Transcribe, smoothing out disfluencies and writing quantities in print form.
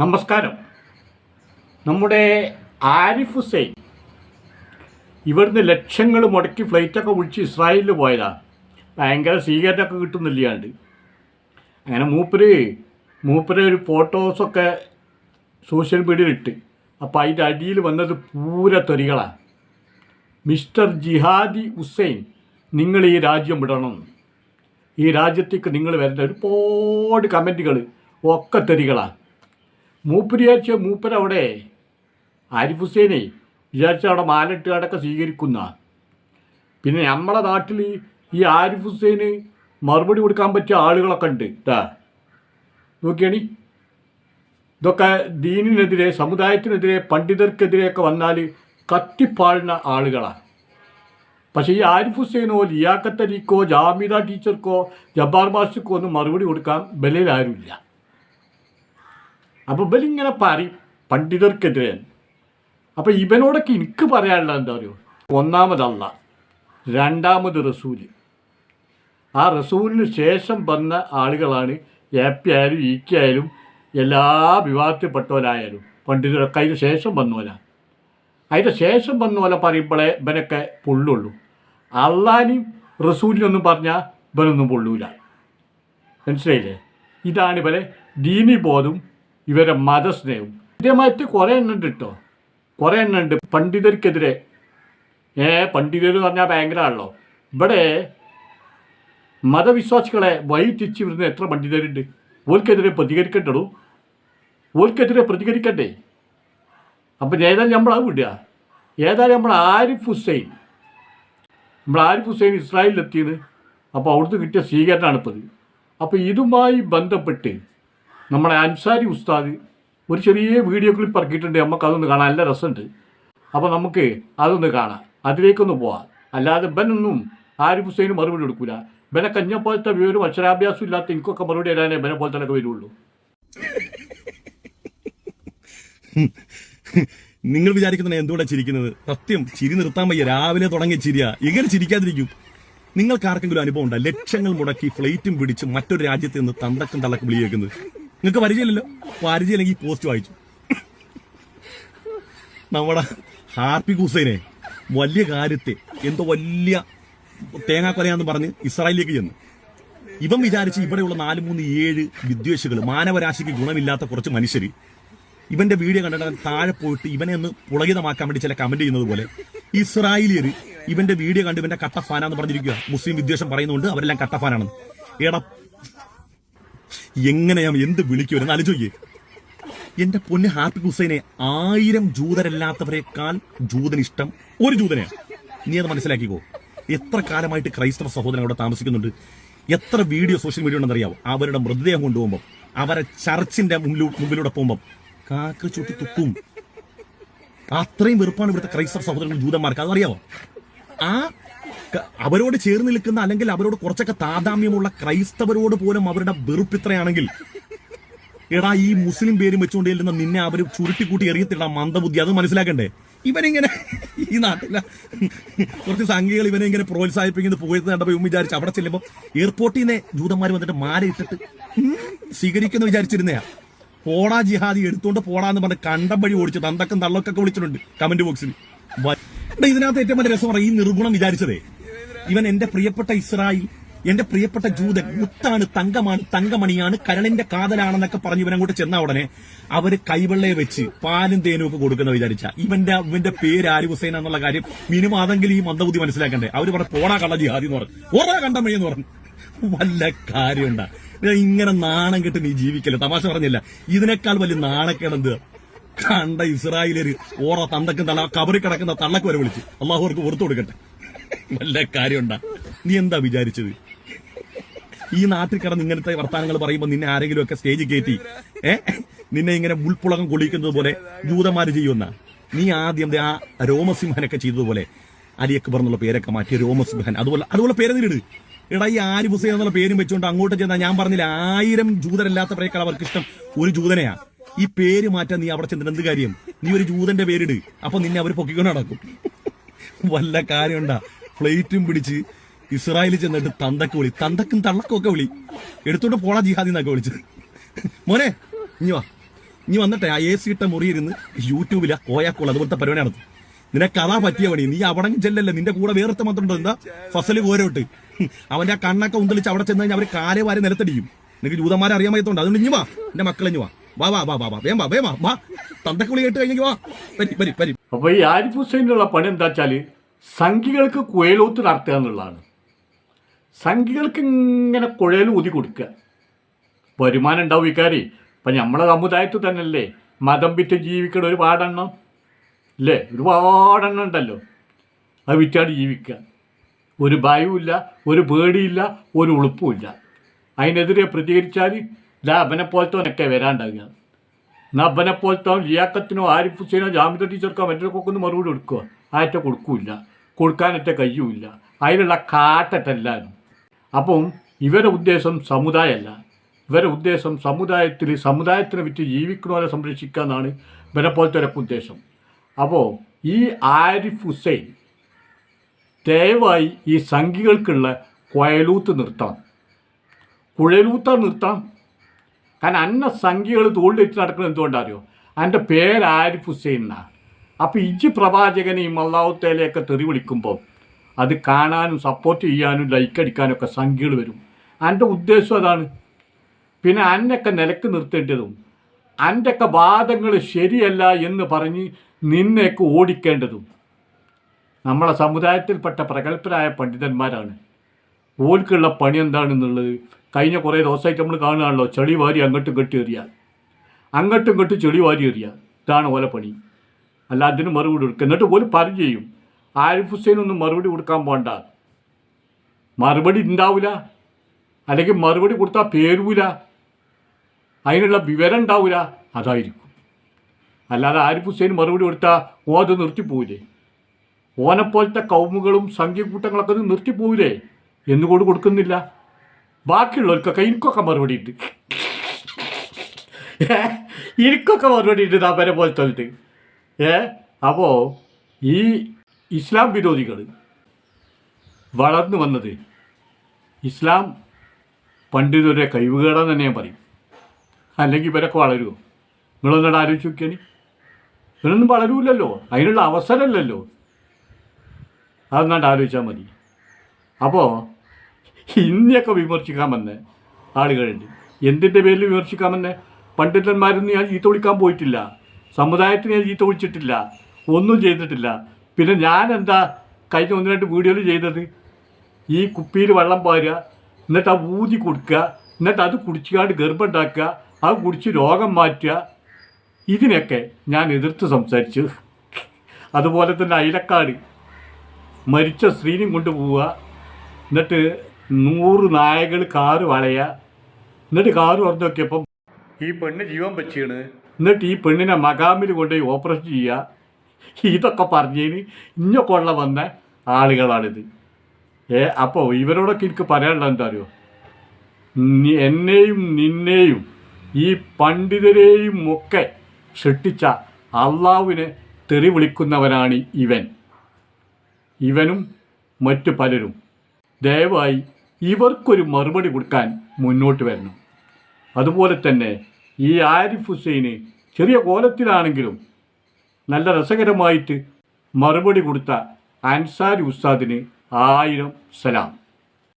നമസ്കാരം. നമ്മുടെ ആരിഫ് ഹുസൈൻ ഇവിടുന്ന് ലക്ഷങ്ങൾ മുടക്കി ഫ്ലൈറ്റൊക്കെ വിളിച്ച് ഇസ്രായേലിൽ പോയതാണ്. ഭയങ്കര സ്വീകരണമൊക്കെ കിട്ടുന്നില്ലാണ്ട്. അങ്ങനെ മൂപ്പര് ഒരു ഫോട്ടോസൊക്കെ സോഷ്യൽ മീഡിയയിൽ ഇട്ട്. അപ്പോൾ അതിൻ്റെ അടിയിൽ വന്നത് പൂര തെറികളാണ്. മിസ്റ്റർ ജിഹാദി ഹുസൈൻ, നിങ്ങൾ ഈ രാജ്യം വിടണം, ഈ രാജ്യത്തേക്ക് നിങ്ങൾ വരേണ്ട ഒരുപാട് കമൻറ്റുകൾ ഒക്കെ തെറികളാണ്. മൂപ്പരവിടെ ആരിഫ് ഹുസൈനെ വിചാരിച്ച അവിടെ മാലട്ടുകാരൊക്കെ സ്വീകരിക്കുന്ന. പിന്നെ നമ്മളെ നാട്ടിൽ ഈ ആരിഫ് ഹുസൈന് മറുപടി കൊടുക്കാൻ പറ്റിയ ആളുകളൊക്കെ ഉണ്ട്. നോക്കിയാണ് ഇതൊക്കെ ദീനിനെതിരെ, സമുദായത്തിനെതിരെ, പണ്ഡിതർക്കെതിരെയൊക്കെ വന്നാൽ കത്തിപ്പാഴുന്ന ആളുകളാണ്. പക്ഷേ ഈ ആരിഫ് ഹുസൈനോ ലിയാഖത്ത് അലിക്കോ ജാമിദ ടീച്ചർക്കോ ജബ്ബാർ മാസ്റ്റർക്കോ ഒന്നും മറുപടി കൊടുക്കാൻ ബലയിൽ ആരുമില്ല. അപ്പോൾ ഇവരിങ്ങനെ പറയും പണ്ഡിതർക്കെതിരെ. അപ്പോൾ ഇവനോടൊക്കെ എനിക്ക് പറയാനുള്ളത് എന്താ പറയുക, ഒന്നാമതല്ല, രണ്ടാമത് റസൂൽ. ആ റസൂലിന് ശേഷം വന്ന ആളുകളാണ് എപ്പി ആയാലും ഇ.കെ ആയാലും എല്ലാ വിഭാഗത്തിൽപ്പെട്ടവരായാലും പണ്ഡിതരൊക്കെ അതിന് ശേഷം വന്നോലാണ്. അതിൻ്റെ ശേഷം വന്നോലെ പറയുമ്പോഴേ ഇവനൊക്കെ പൊള്ളുള്ളൂ. അള്ളാനെയും റസൂലിനൊന്നും പറഞ്ഞാൽ ഇവനൊന്നും പൊള്ളൂല. മനസ്സിലായില്ലേ? ഇതാണ് ഇവരെ ദീനി ബോധം, ഇവരെ മതസ്നേഹവും. ഇതേമായിട്ട് കുറേ എണ്ണുണ്ട് കേട്ടോ, കുറേ എണ്ണുണ്ട് പണ്ഡിതർക്കെതിരെ. പണ്ഡിതർ എന്ന് പറഞ്ഞാൽ ഭയങ്കര ആണല്ലോ. ഇവിടെ മതവിശ്വാസികളെ വഴി തിരിച്ചു വരുന്ന എത്ര പണ്ഡിതരുണ്ട്. ഓർക്കെതിരെ പ്രതികരിക്കണ്ടോ, ഓർക്കെതിരെ പ്രതികരിക്കണ്ടേ? അപ്പം ഏതായാലും നമ്മളത് വിടുക. ഏതായാലും നമ്മൾ ആരിഫ് ഹുസൈൻ ഇസ്രായേലിലെത്തിയത്. അപ്പോൾ അവിടുന്ന് കിട്ടിയ സ്വീകരണമാണ് ഇപ്പോൾ. അപ്പോൾ ഇതുമായി ബന്ധപ്പെട്ട് നമ്മുടെ അൻസാരി ഉസ്താദ് ഒരു ചെറിയ വീഡിയോ ക്ലിപ്പ് ഇറക്കിയിട്ടുണ്ട്. നമുക്കതൊന്ന് കാണാൻ നല്ല രസമുണ്ട്. അപ്പോൾ നമുക്ക് അതൊന്ന് കാണാം, അതിലേക്കൊന്ന് പോവാം. അല്ലാതെ ഇവനൊന്നും ആരിഫ് ഹുസൈന് മറുപടി കൊടുക്കില്ല. ഇവനെ കഞ്ഞ പോലത്തെ വിവരം അക്ഷരാഭ്യാസം ഇല്ലാത്ത എനിക്കൊക്കെ മറുപടി തരാനേ ഇവനെ പോലെ തന്നെ വരുള്ളൂ. നിങ്ങൾ വിചാരിക്കുന്ന എന്തുകൊണ്ടാ ചിരിക്കുന്നത്? സത്യം ചിരി നിർത്താൻ വയ്യ. രാവിലെ തുടങ്ങിയ ചിരിയാ, എങ്ങനെ ചിരിക്കാതിരിക്കും? നിങ്ങൾക്ക് ആർക്കെങ്കിലും അനുഭവം ഉണ്ടോ ലക്ഷങ്ങൾ മുടക്കി ഫ്ലൈറ്റും പിടിച്ച് മറ്റൊരു രാജ്യത്ത് നിന്ന് തന്തക്കും തള്ളക്കും വിളിയേക്കുന്നത്? നിങ്ങൾക്ക് പരിചയമില്ലല്ലോ. പരിചയമില്ലെങ്കിൽ ഈ പോസ്റ്റ് വായിച്ചു. നമ്മുടെ ഹാർപ്പിക് ഹുസൈനെ വലിയ കാര്യത്തെ എന്തോ വലിയ തേങ്ങാക്കൊലയാന്ന് പറഞ്ഞ് ഇസ്രായേലിലേക്ക് ചെന്നു. ഇവൻ വിചാരിച്ച് ഇവിടെയുള്ള 4-3-7 വിദ്വേഷികൾ, മാനവരാശിക്ക് ഗുണമില്ലാത്ത കുറച്ച് മനുഷ്യർ ഇവന്റെ വീഡിയോ കണ്ടിട്ട് താഴെ പോയിട്ട് ഇവനെ ഒന്ന് പുളകിതമാക്കാൻ വേണ്ടി ചില കമന്റ് ചെയ്യുന്നത് പോലെ ഇസ്രായേലിയർ ഇവന്റെ വീഡിയോ കണ്ട് ഇവന്റെ കട്ടഫാനാന്ന് പറഞ്ഞിരിക്കുക. മുസ്ലിം വിദ്വേഷം പറയുന്നുണ്ട്, അവരെല്ലാം കട്ടഫാനാണെന്ന്. എടാ, എങ്ങനെ ഞാൻ എന്ത് വിളിക്കുമെന്ന് ആലോചിക്കേ. എന്റെ പൊന്ന് ഹാർപ്പിക് ഹുസൈനെ, 1000 ജൂതരല്ലാത്തവരെക്കാൾ ജൂതനിഷ്ടം ഒരു ജൂതനെയാണ്. നീ അത് മനസ്സിലാക്കിക്കോ. എത്ര കാലമായിട്ട് ക്രൈസ്തവ സഹോദരൻ അവിടെ താമസിക്കുന്നുണ്ട്. എത്ര വീഡിയോ സോഷ്യൽ മീഡിയ ഉണ്ടെന്നറിയാവോ? അവരുടെ മൃതദേഹം കൊണ്ടുപോകുമ്പോൾ, അവരെ ചർച്ചിന്റെ മുമ്പിലൂടെ പോകുമ്പോൾ കാക്ക ചുട്ടി തുപ്പും. അത്രയും വെറുപ്പാണ് ഇവിടുത്തെ ക്രൈസ്തവ സഹോദരങ്ങൾ ജൂതന്മാർക്ക്. അതറിയാവോ? അവരോട് ചേർന്ന് നിൽക്കുന്ന, അല്ലെങ്കിൽ അവരോട് കുറച്ചൊക്കെ താതാമ്യമുള്ള ക്രൈസ്തവരോട് പോലും അവരുടെ വെറുപ്പിത്രയാണെങ്കിൽ, എടാ, ഈ മുസ്ലിം പേരും വെച്ചുകൊണ്ട് ചെല്ലുന്ന നിന്നെ അവർ ചുരുട്ടിക്കൂട്ടി എറിയത്തില്ല മന്ദബുദ്ധി. അത് മനസ്സിലാക്കണ്ടേ? ഇവനിങ്ങനെ ഈ നാട്ടിലെ കുറച്ച് സംഘികൾ ഇവനെ ഇങ്ങനെ പ്രോത്സാഹിപ്പിക്കുന്നത് പോയത് കണ്ടപ്പോൾ ഇവൻ വിചാരിച്ചു അവിടെ ചെല്ലുമ്പോൾ എയർപോർട്ടിൽ നിന്ന് ജൂതന്മാർ വന്നിട്ട് മാല ഇട്ടിട്ട് സ്വീകരിക്കുന്ന വിചാരിച്ചിരുന്നയാ. പോടാ ജിഹാദി, എടുത്തോണ്ട് പോടാന്ന് പറഞ്ഞ് കണ്ടം വഴി ഓടിച്ചു തന്തക്കും തള്ളൊക്കെ വിളിച്ചിട്ടുണ്ട് കമന്റ് ബോക്സിൽ. ഇതിനകത്ത് ഏറ്റവും വലിയ രസം ഈ നിർഗുണം വിചാരിച്ചതേ, ഇവൻ എന്റെ പ്രിയപ്പെട്ട ഇസ്രായേൽ, എന്റെ പ്രിയപ്പെട്ട ജൂതൻ, മുത്താണ്, തങ്കമാണ്, തങ്കമണിയാണ്, കരളിന്റെ കാതലാണെന്നൊക്കെ പറഞ്ഞ് ഇവനങ്ങോട്ട് ചെന്ന ഉടനെ അവര് കൈവെള്ളയെ വെച്ച് പാലും തേനും ഒക്കെ കൊടുക്കുന്ന വിചാരിച്ച ഇവന്റെ പേര് ആരിഫ് ഹുസൈൻ എന്നുള്ള കാര്യം മിനിമം അതെങ്കിലും ഈ മന്ദബുദ്ധി മനസ്സിലാക്കണ്ടേ? അവര് പറഞ്ഞ പോടാ കള്ള ജിഹാദി എന്ന് പറഞ്ഞു, ഓരോ കണ്ടം വഴി എന്ന് പറഞ്ഞു. വല്ല കാര്യമുണ്ടാ? ഇങ്ങനെ നാണം കെട്ട് നീ ജീവിക്കല്ലേ? തമാശ പറഞ്ഞില്ല, ഇതിനേക്കാൾ വലിയ നാണക്കേടെന്ത്? കണ്ട ഇസ്രായേലര് ഓറ തന്തക്കും തള്ള കബറി കിടക്കുന്ന തള്ളക്ക് വരെ വിളിച്ച് അള്ളാഹു അവർക്ക് പുറത്തു കൊടുക്കട്ടെ. വല്ല കാര്യമുണ്ടാ? നീ എന്താ വിചാരിച്ചത്? ഈ നാട്ടിൽ കിടന്ന് ഇങ്ങനത്തെ വർത്താനങ്ങൾ പറയുമ്പോൾ നിന്നെ ആരെങ്കിലും ഒക്കെ സ്റ്റേജിൽ കയറ്റി നിന്നെ ഇങ്ങനെ മുൾപ്പുളകം കൊള്ളിക്കുന്നത് പോലെ ജൂതന്മാര് ചെയ്യുന്ന നീ ആദ്യം ആ രോമസിംഹനൊക്കെ ചെയ്തതുപോലെ അലി അക്ബർ എന്നുള്ള പേരൊക്കെ മാറ്റി രോമസിംഹൻ, അതുപോലെ പേരെന്നിട്. എടാ, ഈ ആരിഫ് ഹുസൈൻ എന്നുള്ള പേരും വെച്ചുകൊണ്ട് അങ്ങോട്ട് ചെന്നാൽ ഞാൻ പറഞ്ഞില്ല 1000 ജൂതരല്ലാത്തവരെക്കാൾ അവർക്ക് ഇഷ്ടം ഒരു ജൂതനെയാ. ഈ പേര് മാറ്റാൻ നീ അവിടെ ചെന്നിട്ട് എന്ത് കാര്യം? നീ ഒരു ജൂതന്റെ പേരിട്, അപ്പൊ നിന്നെ അവർ പൊക്കിക്കൊണ്ട് നടക്കും. വല്ല കാര്യമുണ്ടാ? ഫ്ലൈറ്റും പിടിച്ച് ഇസ്രായേലിൽ ചെന്നിട്ട് തന്തക്കും തള്ളക്കും ഒക്കെ വിളി എടുത്തോണ്ട് പോടാ ജിഹാദി എന്നൊക്കെ വിളിച്ചത്. മോനെ ഇനി വാ, ഇനി വന്നിട്ടെ ആ AC ഇട്ട മുറിയിരുന്ന് യൂട്യൂബിലെ കോയാക്കോൾ അതുപോലത്തെ പരിപാടി നടത്തും. നിനക്ക് അതാ പറ്റിയ പണി. നീ അവിടെ ചെല്ലല്ലേ, നിന്റെ കൂടെ വേറത്തെ മാത്രം എന്താ ഫസല് കോരോട്ട് അവന്റെ ആ കണ്ണൊക്കെ ഉന്തളിച്ച് അവിടെ ചെന്ന് കഴിഞ്ഞാൽ അവർ കാലെ വാരി നിലത്തടിക്കും. നിനക്ക് ജൂതന്മാരെ അറിയാൻ വയ്യത്തോണ്ട് അതുകൊണ്ട് ഇനി വാ, എന്റെ മക്കളെ ഇനി വാ വാ വാ വാ വാ വാ വേം വാ വേം വാ വാ തന്തക്കുളി കേട്ട് കഴിഞ്ഞെങ്കിൽ വാ വരി. അപ്പോൾ ഈ ആരിഫ് ഹുസൈനുള്ള പണി എന്താ വെച്ചാൽ സംഘികൾക്ക് കുഴലൂത്ത് നടത്തുക എന്നുള്ളതാണ്. സംഘികൾക്ക് ഇങ്ങനെ കുഴൽ ഊതി കൊടുക്കുക. വരുമാനം ഉണ്ടാവും ഇക്കാരി. ഇപ്പം നമ്മളെ സമുദായത്തിൽ തന്നെയല്ലേ മതം വിറ്റ് ജീവിക്കണ ഒരുപാടെണ്ണം അല്ലേ, ഒരുപാടെണ്ണം ഉണ്ടല്ലോ. അത് വിറ്റാണ്ട് ജീവിക്കുക. ഒരു ഭയവുമില്ല, ഒരു പേടിയില്ല, ഒരു ഉളുപ്പുമില്ല. അതിനെതിരെ പ്രതികരിച്ചാൽ അവനെ പോലത്തവനൊക്കെ വരാണ്ടാകുക. എന്നാൽ അവനെ പോലത്തവൻ ലിയാക്കത്തിനോ ആരിഫ് ഹുസൈനോ ജാമിദ ടീച്ചർക്കോ മറ്റൊക്കെ ഒന്ന് മറുപടി കൊടുക്കുക. ആറ്റ കൊടുക്കൂല, കൊടുക്കാനൊറ്റ കഴിയുമില്ല. അതിലുള്ള കാട്ടറ്റെല്ലാവരും. അപ്പം ഇവരുടെ ഉദ്ദേശം സമുദായമല്ല. ഇവരുടെ ഉദ്ദേശം സമുദായത്തിനെ വിറ്റ് ജീവിക്കണവരെ സംരക്ഷിക്കുക എന്നാണ് ഇവരെ പോലത്തെ ഉദ്ദേശം. അപ്പോൾ ഈ ആരിഫ് ഹുസൈൻ ദയവായി ഈ സംഘികൾക്കുള്ള കുഴലൂത്ത് നിർത്തണം, കുഴലൂത്ത നിർത്തണം. കാരണം അന്ന സംഘികൾ തോളിലിട്ട് നടക്കുന്നത് എന്തുകൊണ്ടറിയോ? എൻ്റെ പേര് ആരിഫ് ഹുസൈൻ എന്നാണ്. അപ്പോൾ ഇജ് പ്രവാചകനെയും അള്ളാഹുത്തേലയൊക്കെ തെറി വിളിക്കുമ്പോൾ അത് കാണാനും സപ്പോർട്ട് ചെയ്യാനും ലൈക്ക് അടിക്കാനൊക്കെ സംഖ്യകൾ വരും. എൻ്റെ ഉദ്ദേശം അതാണ്. പിന്നെ അന്നൊക്കെ നിലക്ക് നിർത്തേണ്ടതും അൻ്റെയൊക്കെ വാദങ്ങൾ ശരിയല്ല എന്ന് പറഞ്ഞ് നിന്നെയൊക്കെ ഓടിക്കേണ്ടതും നമ്മളെ സമുദായത്തിൽപ്പെട്ട പ്രഗത്ഭരായ പണ്ഡിതന്മാരാണ്. ഓൽക്കുള്ള പണി എന്താണെന്നുള്ളത് കഴിഞ്ഞ കുറേ ദിവസമായിട്ട് നമ്മൾ കാണുകയാണല്ലോ. ചെളി വാരി അങ്ങോട്ടും ഇങ്ങോട്ടും എറിയാൽ, അങ്ങോട്ടും ഇങ്ങോട്ടും ചെളി വാരി എറിയാൽ, ഇതാണ് ഓലെ പണി. അല്ല അതിന് മറുപടി കൊടുക്കുക. എന്നിട്ട് പോലും പറഞ്ഞു ചെയ്യും ആരിഫ് ഹുസൈനൊന്നും മറുപടി കൊടുക്കാൻ പോകണ്ട, മറുപടി ഉണ്ടാവില്ല, അല്ലെങ്കിൽ മറുപടി കൊടുത്താൽ പേരൂല, അതിനുള്ള വിവരം ഉണ്ടാവില്ല. അതായിരിക്കും. അല്ലാതെ ആരിഫ് ഹുസൈൻ മറുപടി കൊടുത്താൽ അത് നിർത്തിപ്പോവില്ലേ? ഓനെപ്പോലത്തെ കൗമുകളും സംഖ്യക്കൂട്ടങ്ങളൊക്കെ അത് നിർത്തിപ്പോവില്ലേ? എന്നുകൊണ്ട് കൊടുക്കുന്നില്ല. ബാക്കിയുള്ളവർക്കൊക്കെ എനിക്കൊക്കെ മറുപടി ഉണ്ട്, എനിക്കൊക്കെ മറുപടി ഉണ്ട് താപരെ പോലത്തെ. അപ്പോൾ ഈ ഇസ്ലാം വിരോധികൾ വളർന്നു വന്നത് ഇസ്ലാം പണ്ഡിതരുടെ കഴിവുകേടാന്ന് തന്നെ ഞാൻ പറയും. അല്ലെങ്കിൽ ഇവരൊക്കെ വളരുമോ? നിങ്ങളൊന്നും ആലോചിച്ച് നോക്കിയാൽ ഇവരൊന്നും വളരൂല്ലല്ലോ, അതിനുള്ള അവസരമല്ലല്ലോ. അതൊന്നാണ്ട് ആലോചിച്ചാൽ മതി. അപ്പോൾ ഇന്ത്യയൊക്കെ വിമർശിക്കാൻ വന്ന ആളുകളുണ്ട്. എന്തിൻ്റെ പേരിൽ വിമർശിക്കാൻ വന്ന? പണ്ഡിതന്മാരൊന്നും ഞാൻ ചീത്ത വിളിക്കാൻ പോയിട്ടില്ല, സമുദായത്തിന് ഞാൻ ചീത്ത വിളിച്ചിട്ടില്ല, ഒന്നും ചെയ്തിട്ടില്ല. പിന്നെ ഞാൻ എന്താ കഴിഞ്ഞ 1-2 വീഡിയോയിൽ ചെയ്തത്? ഈ കുപ്പിയിൽ വെള്ളം പാരുക, എന്നിട്ട് ആ ഊതി കൊടുക്കുക, എന്നിട്ട് അത് കുടിച്ചുകാണ്ട് ഗർഭം ഉണ്ടാക്കുക, അത് കുടിച്ച് രോഗം മാറ്റുക. ഇതിനൊക്കെ ഞാൻ എതിർത്ത് സംസാരിച്ചു. അതുപോലെ തന്നെ അയിലക്കാട് മരിച്ച സ്ത്രീനും കൊണ്ടുപോവുക, എന്നിട്ട് 100 നായകൾ കാറ് വളയുക, എന്നിട്ട് കാറ് തുറന്നു നോക്കിയപ്പം ഈ പെണ്ണ് ജീവൻ വെച്ചാണ്, എന്നിട്ട് ഈ പെണ്ണിനെ മകാമിൽ കൊണ്ടുപോയി ഓപ്പറേഷൻ ചെയ്യുക. ഇതൊക്കെ പറഞ്ഞതിന് ഇഞ്ഞൊക്കെ വന്ന ആളുകളാണിത്. അപ്പോൾ ഇവരോടൊക്കെ എനിക്ക് പറയാനുള്ളത് എന്താ അറിയോ? എന്നെയും നിന്നെയും ഈ പണ്ഡിതരെയും ഒക്കെ സൃഷ്ടിച്ച അള്ളാഹുവിനെ തെറി വിളിക്കുന്നവനാണ് ഇവനും മറ്റു പലരും. ദയവായി ഇവർക്കൊരു മറുപടി കൊടുക്കാൻ മുന്നോട്ട് വരണം. അതുപോലെ തന്നെ ഈ ആരിഫ് ഹുസൈന് ചെറിയ കോലത്തിലാണെങ്കിലും നല്ല രസകരമായിട്ട് മറുപടി കൊടുത്ത അൻസാരി ഉസ്താദിന് 1000 സലാം.